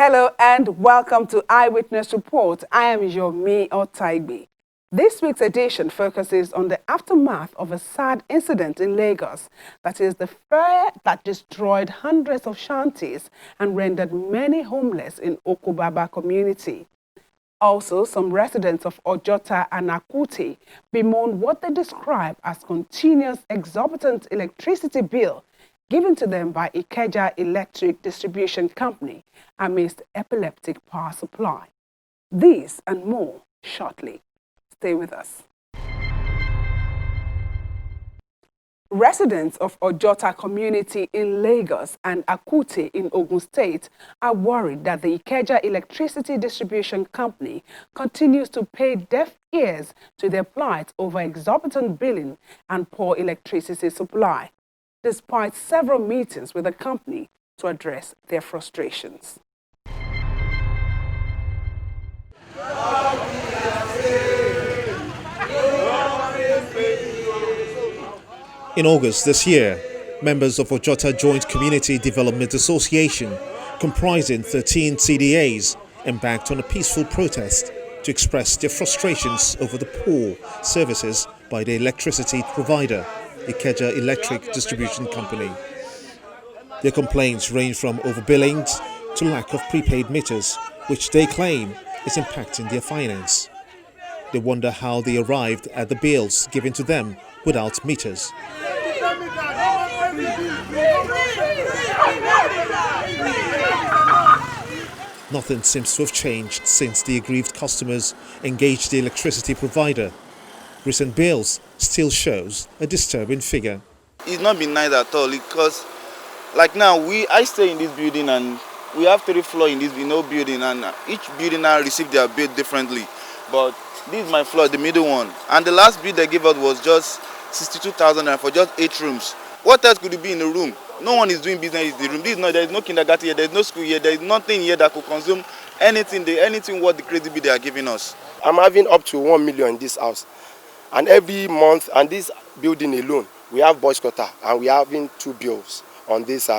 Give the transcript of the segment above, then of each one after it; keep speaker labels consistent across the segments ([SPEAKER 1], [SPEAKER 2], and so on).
[SPEAKER 1] Hello and welcome to Eyewitness Report. I am Yomi Otaigbe. This week's edition focuses on the aftermath of a sad incident in Lagos, that is the fire that destroyed hundreds of shanties and rendered many homeless in Okubaba community. Also, some residents of Ojota and Akute bemoan what they describe as continuous exorbitant electricity bill given to them by Ikeja Electric Distribution Company amidst epileptic power supply. These and more shortly. Stay with us. Residents of Ojota community in Lagos and Akute in Ogun State are worried that the Ikeja Electricity Distribution Company continues to pay deaf ears to their plight over exorbitant billing and poor electricity supply, despite several meetings with the company to address their frustrations.
[SPEAKER 2] In August this year, members of Ojota Joint Community Development Association, comprising 13 CDAs, embarked on a peaceful protest to express their frustrations over the poor services by the electricity provider, Ikeja Electric Distribution Company. Their complaints range from overbilling to lack of prepaid meters, which they claim is impacting their finance. They wonder how they arrived at the bills given to them without meters. Nothing seems to have changed since the aggrieved customers engaged the electricity provider. Recent bills still shows a disturbing figure.
[SPEAKER 3] It's not been nice at all because, like now, I stay in this building and we have 3 floors in this building, and each building now receive their bill differently. But this is my floor, the middle one, and the last bill they gave us was just 62,000 for just 8 rooms. What else could it be in the room? No one is doing business in the room. There is no kindergarten here, there is no school here, there is nothing here that could consume anything what the crazy bill they are giving us.
[SPEAKER 4] I'm having up to 1 million in this house, and every month, and this building alone, we have boys quarter, and we are having 2 bills on this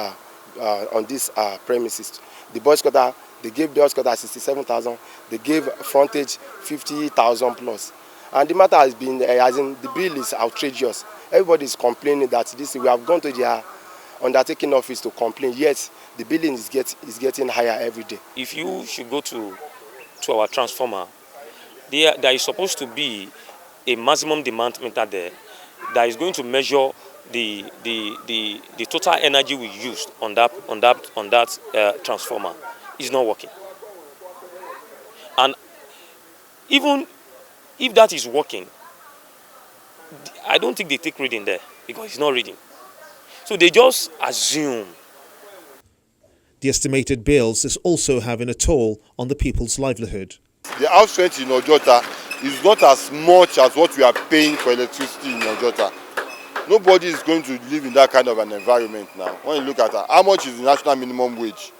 [SPEAKER 4] premises. The boys quarter, they gave boys quarter 67,000, they gave frontage 50,000 plus. And the matter has been, the bill is outrageous. Everybody is complaining that we have gone to their undertaking office to complain, yet the billing is getting higher every day.
[SPEAKER 5] If you should go to our transformer, there is supposed to be a maximum demand meter there that is going to measure the total energy we used on that transformer. Is not working. And even if that is working, I don't think they take reading there because it's not reading. So they just assume.
[SPEAKER 2] The estimated bills is also having a toll on the people's livelihood.
[SPEAKER 6] The house rent in Ojota is not as much as what we are paying for electricity in Ojota. Nobody is going to live in that kind of an environment now. When you look at how much is the national minimum wage?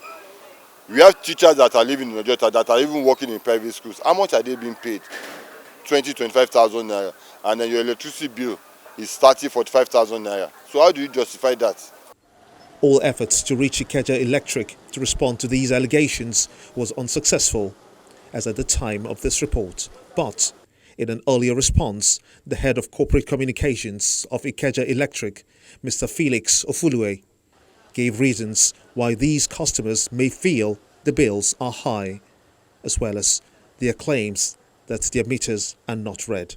[SPEAKER 6] We have teachers that are living in Ojota that are even working in private schools. How much are they being paid? 25,000 naira. And then your electricity bill is 45,000 naira. So how do you justify that?
[SPEAKER 2] All efforts to reach Ikeja Electric to respond to these allegations was unsuccessful, as at the time of this report. But in an earlier response, the head of corporate communications of Ikeja Electric, Mr. Felix Ofulue, gave reasons why these customers may feel the bills are high, as well as their claims that their meters are not read.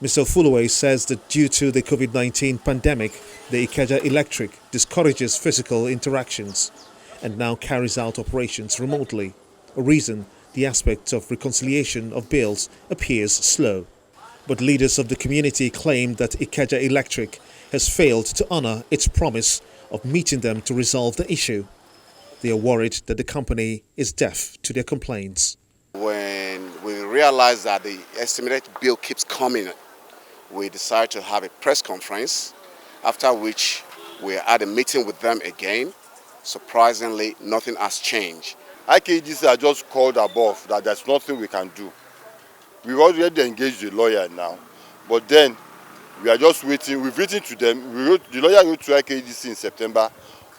[SPEAKER 2] Mr. Ofulue says that due to the COVID-19 pandemic, the Ikeja Electric discourages physical interactions and now carries out operations remotely, a reason the aspect of reconciliation of bills appears slow. But leaders of the community claim that Ikeja Electric has failed to honor its promise of meeting them to resolve the issue. They are worried that the company is deaf to their complaints.
[SPEAKER 7] When we realize that the estimated bill keeps coming, we decided to have a press conference, after which we had a meeting with them again. Surprisingly, nothing has changed.
[SPEAKER 6] IKDC are just called above that there's nothing we can do. We've already engaged the lawyer now, but then we are just waiting. We've written to them. The lawyer wrote to IKDC in September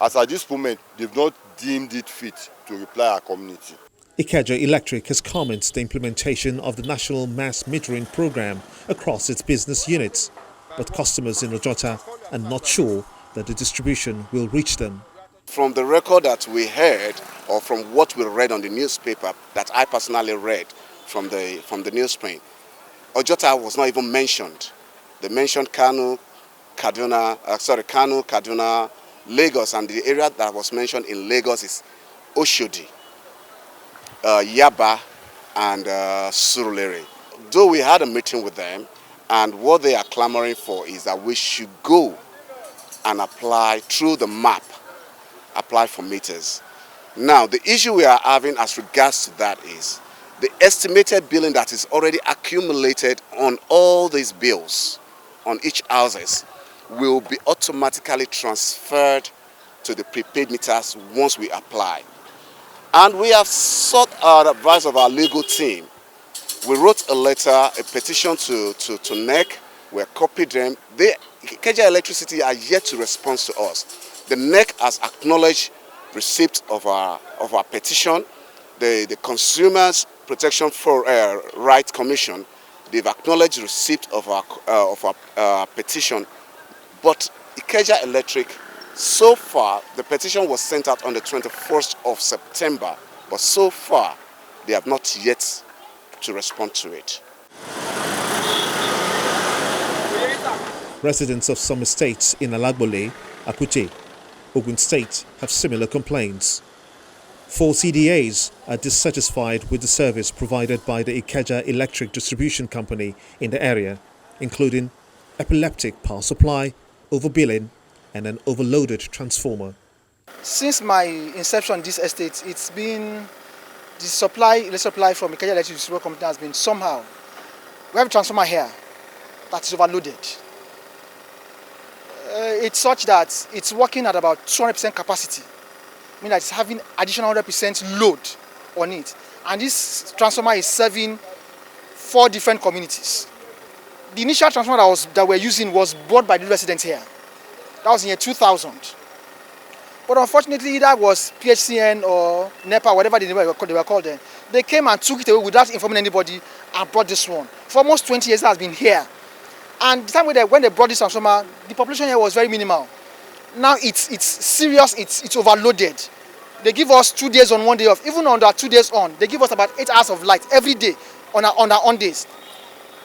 [SPEAKER 6] As at this moment, they've not deemed it fit to reply our community.
[SPEAKER 2] Ikeja Electric has commenced the implementation of the National Mass Metering Program across its business units, but customers in Ojota are not sure that the distribution will reach them.
[SPEAKER 7] From the record that we heard, or from what we read on the newspaper, that I personally read from the newsprint, Ojota was not even mentioned. They mentioned Kano, Kaduna, Lagos, and the area that was mentioned in Lagos is Oshodi, Yaba, and Surulere. Though we had a meeting with them, and what they are clamoring for is that we should go and apply through the map, apply for meters. Now, the issue we are having as regards to that is the estimated billing that is already accumulated on all these bills, on each houses, will be automatically transferred to the prepaid meters once we apply. And we have sought our advice of our legal team. We wrote a letter, a petition to NEC. We copied them. Ikeja Electricity are yet to respond to us. The NEC has acknowledged receipt of our petition. The Consumers Protection for Rights Commission, they've acknowledged receipt of our petition. But Ikeja Electric, so far, the petition was sent out on the 21st of September, but so far, they have not yet to respond to it.
[SPEAKER 2] Residents of some estates in Alagbole, Akute, Ogun State have similar complaints. 4 CDAs are dissatisfied with the service provided by the Ikeja Electric Distribution Company in the area, including epileptic power supply, overbilling, and an overloaded transformer.
[SPEAKER 8] Since my inception in this estate, it's been the supply from Ikeja Electric Distribution Company has been somehow. We have a transformer here that is overloaded. It's such that it's working at about 200% capacity. I mean that it's having additional 100% load on it. And this transformer is serving 4 different communities. The initial transformer that we're using was bought by the residents here. That was in year 2000. But unfortunately, that was PHCN or NEPA, whatever they were called then. They came and took it away without informing anybody and brought this one. For almost 20 years, it has been here. And the time when they brought this transformer, the population here was very minimal. Now it's serious, it's overloaded. They give us 2 days on, 1 day off. Even on that 2 days on, they give us about 8 hours of light every day on our on days.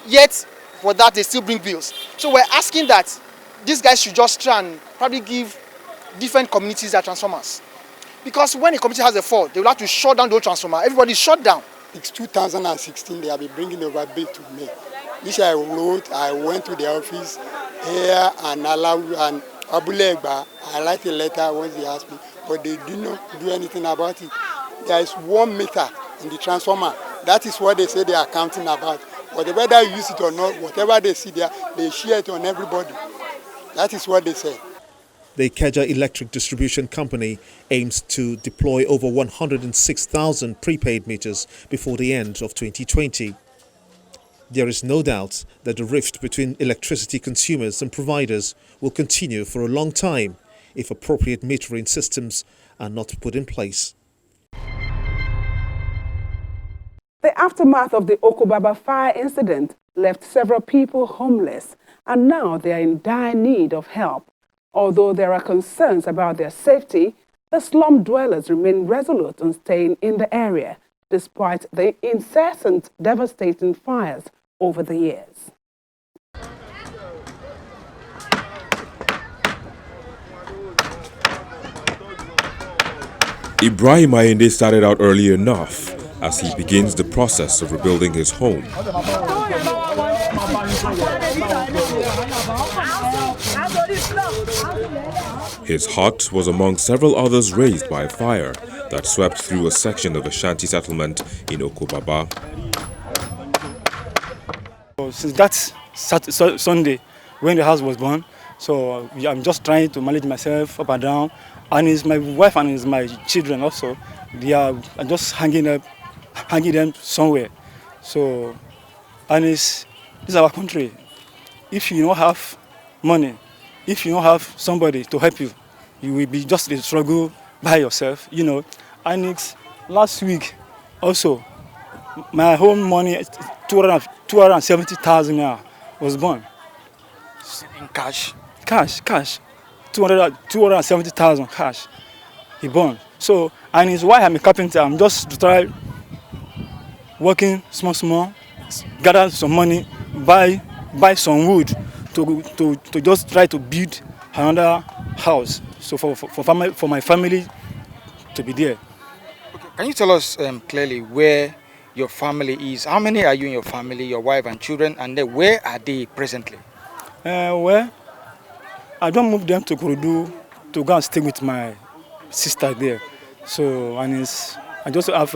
[SPEAKER 8] Yet, for that, they still bring bills. So we're asking that these guys should just try and probably give different communities their transformers. Because when a community has a fault, they will have to shut down the whole transformer. Everybody is shut down.
[SPEAKER 9] It's 2016, they have been bringing over bill to me. Which I wrote, I went to the office here and Abulegba. I write a letter once they asked me, but they did not do anything about it. There is 1 meter in the transformer. That is what they say they are counting about. Whatever they use it or not, whatever they see there, they share it on everybody. That is what they say.
[SPEAKER 2] The Ikeja Electric Distribution Company aims to deploy over 106,000 prepaid meters before the end of 2020. There is no doubt that the rift between electricity consumers and providers will continue for a long time if appropriate metering systems are not put in place.
[SPEAKER 1] The aftermath of the Okubaba fire incident left several people homeless, and now they are in dire need of help. Although there are concerns about their safety, the slum dwellers remain resolute on staying in the area, despite the incessant devastating fires over the years.
[SPEAKER 10] Ibrahim Ayinde started out early enough as he begins the process of rebuilding his home. His hut was among several others razed by fire that swept through a section of a shanty settlement in Okubaba.
[SPEAKER 11] Since that Sunday, when the house was burned, so I'm just trying to manage myself up and down. And it's my wife and it's my children also. They are just hanging them somewhere. So, and this is our country. If you don't have money, if you don't have somebody to help you, you will be just a struggle by yourself, you know. And it's last week also, my home money, 270,000 naira was gone.
[SPEAKER 8] In cash?
[SPEAKER 11] Cash. 270,000 cash. He burned. So, and it's why I'm a carpenter. I'm just to try working small, gather some money, buy some wood to just try to build another house. So for my family to be there.
[SPEAKER 8] Okay. Can you tell us clearly where your family is? How many are you in your family, your wife and children, and then where are they presently?
[SPEAKER 11] Well, I don't move them to Kurudu to go and stay with my sister there. So, I just have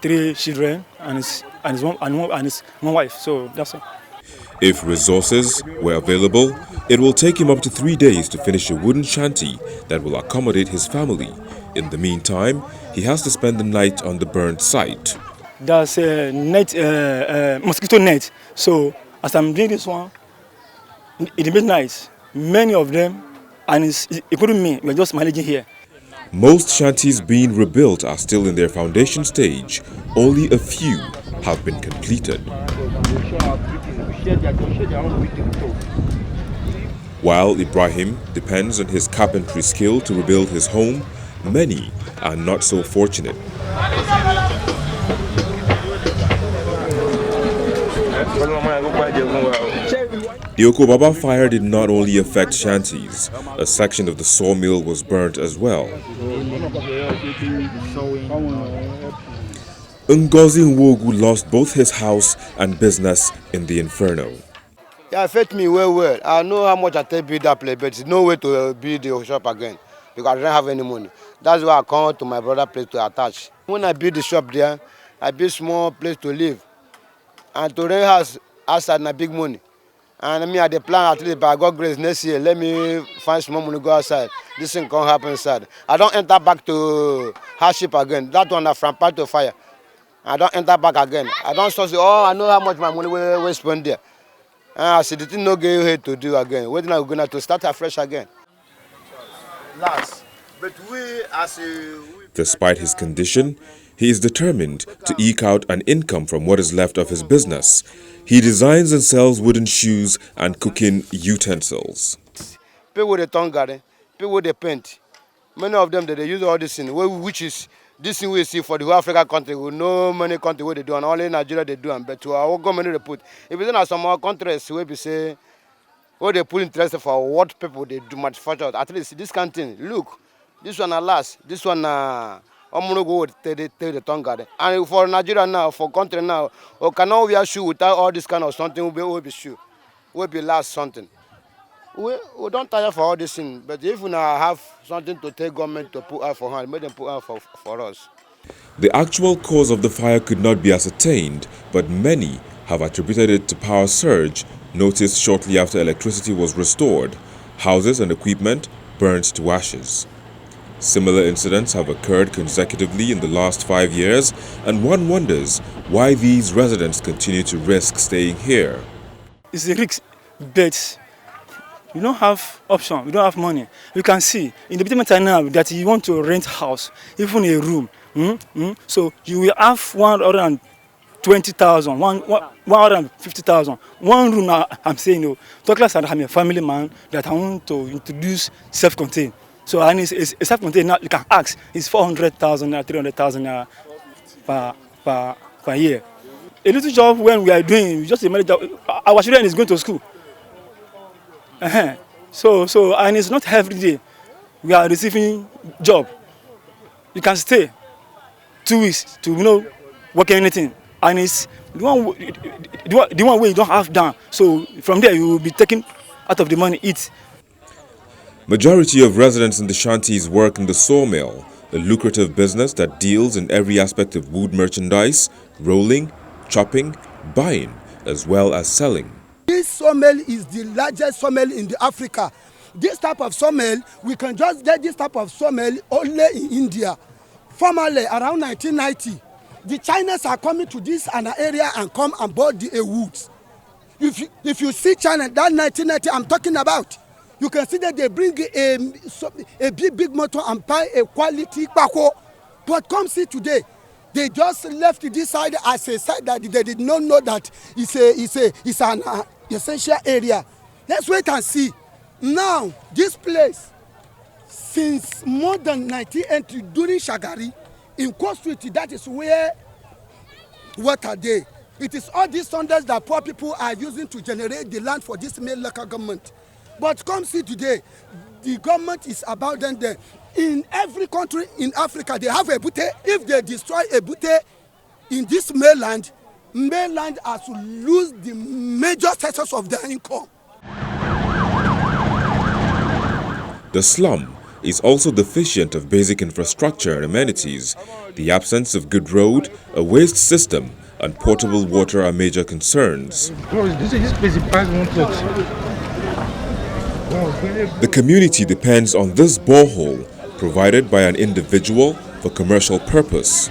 [SPEAKER 11] 3 children and one wife. So that's all.
[SPEAKER 10] If resources were available, it will take him up to 3 days to finish a wooden shanty that will accommodate his family. In the meantime, he has to spend the night on the burnt site.
[SPEAKER 11] There's a net, mosquito net. So as I'm doing this one, in the midnight, many of them, and including me, we're just managing here.
[SPEAKER 10] Most shanties being rebuilt are still in their foundation stage. Only a few have been completed. While Ibrahim depends on his carpentry skill to rebuild his home, many are not so fortunate. The Okubaba fire did not only affect shanties, a section of the sawmill was burnt as well. Ngozi Nwogu lost both his house and business in the inferno.
[SPEAKER 4] It affected me well. I know how much I take build that place, but there's no way to build the shop again because I don't have any money. That's why I come to my brother's place to attach. When I build the shop there, I build small place to live. And to rent house outside na big money. And me at the plan, at least by God's grace next year, let me find small money go outside. This thing can't happen inside. I don't enter back to hardship again. That one from part to fire. I don't enter back again. I don't say, oh, I know how much my money will spend there. I said, the thing no get here to do again. Wait now, we're going to start afresh again. Last, but we as a...
[SPEAKER 10] Despite his condition, he is determined to eke out an income from what is left of his business. He designs and sells wooden shoes and cooking utensils.
[SPEAKER 4] People with the tongue garden, people with the paint. Many of them, they use all this thing, which is this thing we see for the whole African country. We know many countries where they do, and only in Nigeria they do, but to our government they put. If it's not some other countries where we say, where they put interest for what people they do manufacture, at least this kind of thing. Look, this one alas, this one I'm gonna go take the tongue garden. And for Nigeria now, for country now, we cannot wear shoe without all this kind of something. Will be shoe, will be last something. We don't tire for all this thing, but if we now have something to take government to put out for hand, make them put out for us.
[SPEAKER 10] The actual cause of the fire could not be ascertained, but many have attributed it to power surge noticed shortly after electricity was restored. Houses and equipment burned to ashes. Similar incidents have occurred consecutively in the last 5 years, and one wonders why these residents continue to risk staying here.
[SPEAKER 11] It's a risk, but we don't have option, we don't have money. You can see in the betterment now that you want to rent house, even a room. So you will have 120,000, 150,000. One room now, I'm saying, talk less that I'm a family man that I want to introduce self-contained. So and it's self-contained now, you can ask, it's 400,000, 300,000 per year. A little job when we are doing, just imagine our children is going to school. So and it's not every day we are receiving job. You can stay 2 weeks to work anything, and it's the one way you don't have done. So from there you will be taking out of the money eat.
[SPEAKER 10] Majority of residents in the shanties work in the sawmill, a lucrative business that deals in every aspect of wood merchandise, rolling, chopping, buying, as well as selling.
[SPEAKER 12] This sawmill is the largest sawmill in Africa. This type of sawmill, we can just get this type of sawmill only in India. Formerly, around 1990, the Chinese are coming to this area and come and board the woods. If you see China, that 1990 I'm talking about, You can see that they bring a big motor and buy a quality bako. But come see today, they just left this side as a side that they did not know that it's an essential area. Let's wait and see. Now, this place, since more than 1980 during Shagari, in Coast Street, that is where water day. It is all these thunders that poor people are using to generate the land for this main local government. But come see today, the government is about them there. In every country in Africa, they have a bute. If they destroy a bute in this mainland has to lose the major sectors of their income.
[SPEAKER 10] The slum is also deficient of basic infrastructure and amenities. The absence of good road, a waste system, and potable water are major concerns. The community depends on this borehole, provided by an individual for commercial purpose.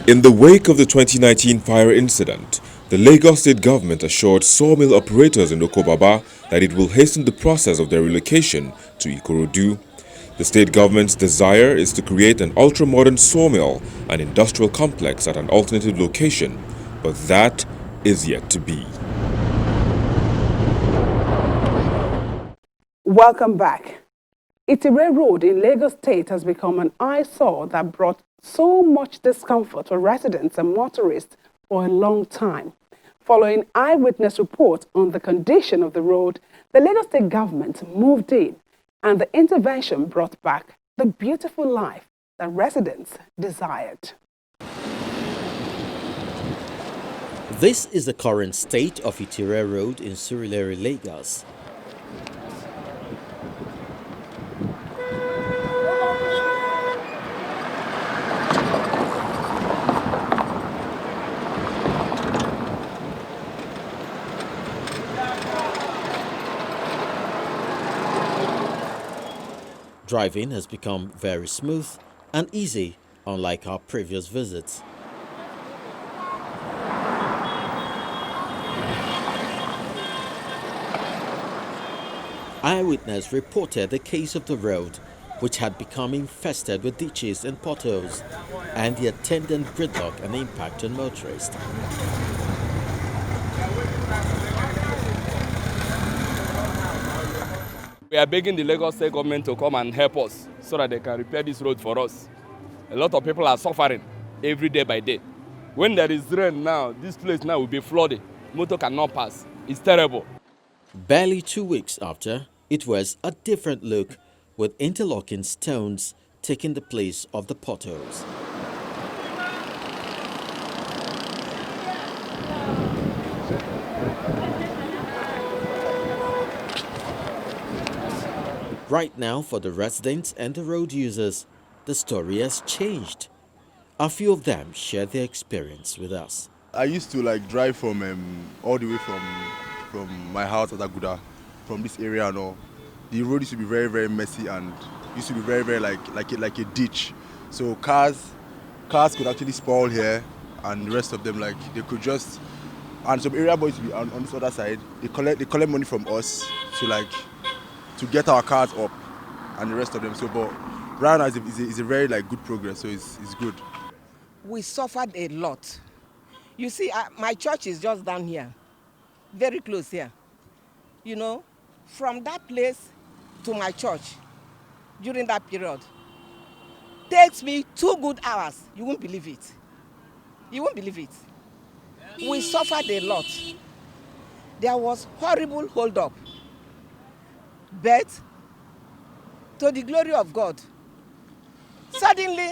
[SPEAKER 10] In the wake of the 2019 fire incident, the Lagos State government assured sawmill operators in Okubaba that it will hasten the process of their relocation to Ikorodu. The state government's desire is to create an ultra-modern sawmill and industrial complex at an alternative location, but that is yet to be.
[SPEAKER 1] Welcome back. Itire Road in Lagos State has become an eyesore that brought so much discomfort for residents and motorists for a long time. Following Eyewitness Report on the condition of the road, the Lagos State government moved in, and the intervention brought back the beautiful life that residents desired.
[SPEAKER 13] This is the current state of Itire Road in Surulere, Lagos. Driving has become very smooth and easy, unlike our previous visits. Eyewitness reported the case of the road, which had become infested with ditches and potholes, and the attendant gridlock and impact on motorists.
[SPEAKER 14] We are begging the Lagos State government to come and help us so that they can repair this road for us. A lot of people are suffering every day by day. When there is rain now, this place now will be flooded. Motor cannot pass. It's terrible.
[SPEAKER 13] Barely 2 weeks after, it was a different look, with interlocking stones taking the place of the potholes. Right now, for the residents and the road users, the story has changed. A few of them share their experience with us.
[SPEAKER 6] I used to drive from all the way from my house at Aguda, from this area and all. The road used to be very, very messy and used to be very, very like a ditch. So cars could actually spoil here, and the rest of them they could just. And some area boys to be on this other side. They collect money from us to get our cars up, and the rest of them. So, but right now is a very good progress. So it's good.
[SPEAKER 15] We suffered a lot. You see, my church is just down here, very close here. You know, from that place to my church during that period takes me 2 good hours. You won't believe it. You won't believe it. We suffered a lot. There was horrible hold-up. But to the glory of God, suddenly,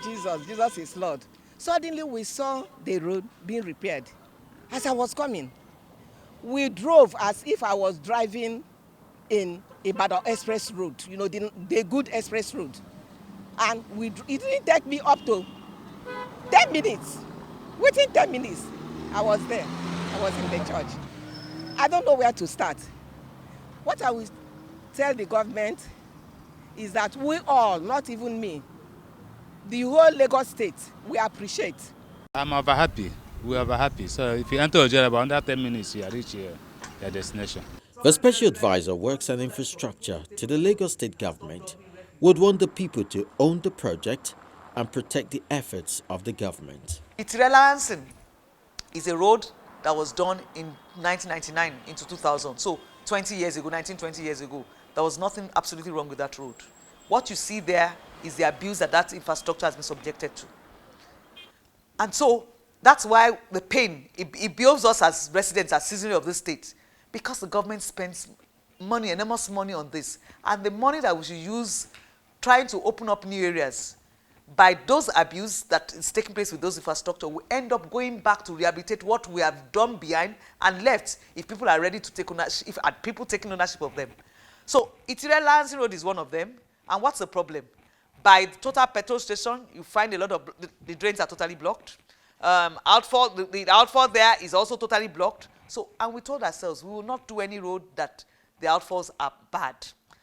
[SPEAKER 15] Jesus is Lord. Suddenly we saw the road being repaired. As I was coming, we drove as if I was driving in Ibadan Express Road, you know, the good express road. And it didn't take me up to 10 minutes. Within 10 minutes, I was there. I was in the church. I don't know where to start. What I will tell the government is that we all, not even me, the whole Lagos State, we appreciate.
[SPEAKER 16] I'm ever happy we are happy. So if you enter Ojeda, about under 10 minutes, you reach your destination.
[SPEAKER 13] The Special Advisor Works and Infrastructure to the Lagos State Government would want the people to own the project and protect the efforts of the government.
[SPEAKER 17] Itirelancing is a road that was done in 1999 into 2000. So 20 years ago, 20 years ago, there was nothing absolutely wrong with that road. What you see there is the abuse that infrastructure has been subjected to. And so that's why the pain, it builds us as residents, as citizens of this state, because the government spends money, enormous money on this. And the money that we should use trying to open up new areas, by those abuse that is taking place with those infrastructure, we end up going back to rehabilitate what we have done behind and left if people are ready to take ownership, if people taking ownership of them. So Itirelancing Road is one of them. And what's the problem? By the Total petrol station, you find a lot of the drains are totally blocked. The outfall there is also totally blocked. So, and we told ourselves we will not do any road that the outfalls are bad.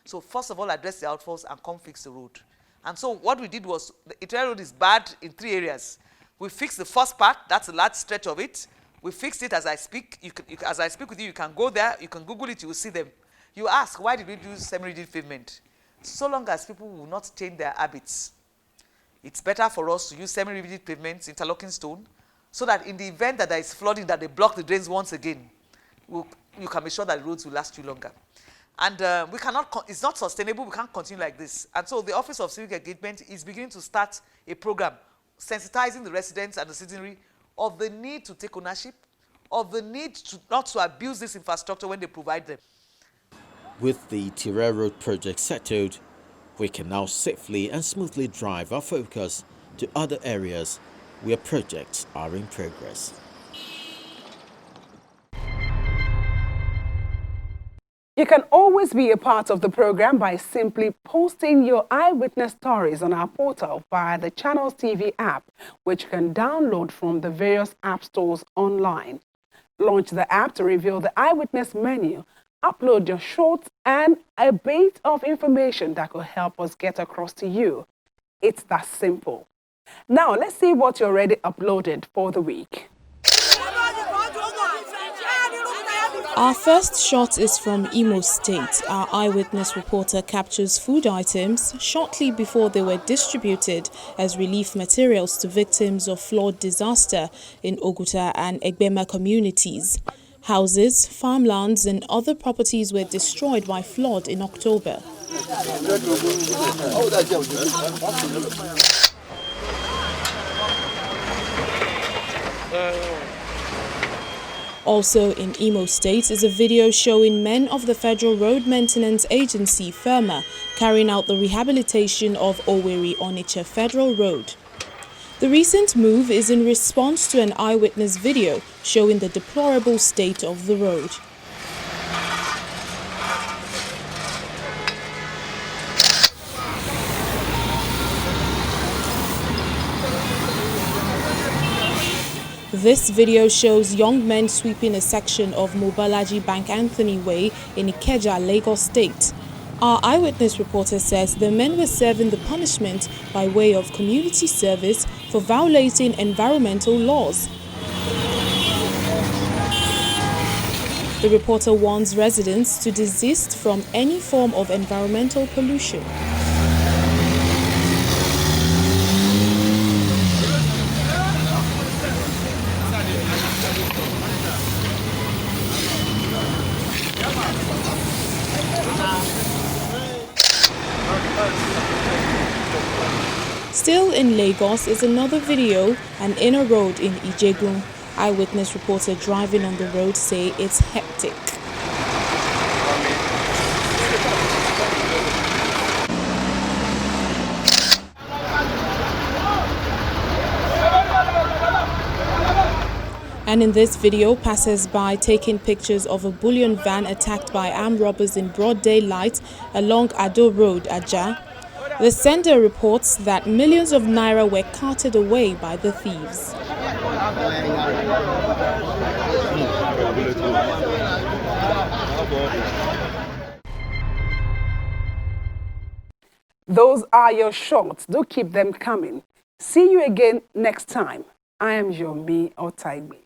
[SPEAKER 17] So first of all, address the outfalls and come fix the road. And so what we did was, the Itirelancing Road is bad in 3 areas. We fixed the first part, that's a large stretch of it. We fixed it as I speak. As I speak with you, you can go there, you can Google it, you will see them. You ask, why did we do semi-rigid pavement? So long as people will not change their habits, it's better for us to use semi-rigid pavements, interlocking stone, so that in the event that there is flooding, that they block the drains once again, you can be sure that the roads will last you longer. And we cannot, it's not sustainable, we can't continue like this. And so the Office of Civic Engagement is beginning to start a program sensitizing the residents and the citizenry of the need to take ownership, of the need to not to abuse this infrastructure when they provide them.
[SPEAKER 13] With the Surulere Road project settled, we can now safely and smoothly drive our focus to other areas where projects are in progress.
[SPEAKER 1] You can always be a part of the program by simply posting your eyewitness stories on our portal via the Channels TV app, which you can download from the various app stores online. Launch the app to reveal the eyewitness menu, upload your shorts and a bit of information that will help us get across to you. It's that simple. Now, let's see what you already uploaded for the week.
[SPEAKER 18] Our first shot is from Imo State. Our eyewitness reporter captures food items shortly before they were distributed as relief materials to victims of flood disaster in Oguta and Egbema communities. Houses, farmlands and other properties were destroyed by flood in October. Also in Imo State is a video showing men of the Federal Road Maintenance Agency, FERMA, carrying out the rehabilitation of Owerri-Onitsha Federal Road. The recent move is in response to an eyewitness video showing the deplorable state of the road. This video shows young men sweeping a section of Mobalaji Bank Anthony Way in Ikeja, Lagos State. Our eyewitness reporter says the men were serving the punishment by way of community service for violating environmental laws. The reporter warns residents to desist from any form of environmental pollution. Still in Lagos is another video, an inner road in Ijegun. Eyewitness reporter driving on the road say it's hectic. And in this video, passers-by taking pictures of a bullion van attacked by armed robbers in broad daylight along Ado Road, Aja. The sender reports that millions of naira were carted away by the thieves.
[SPEAKER 1] Those are your shorts. Do keep them coming. See you again next time. I am Yomi Otaigbe.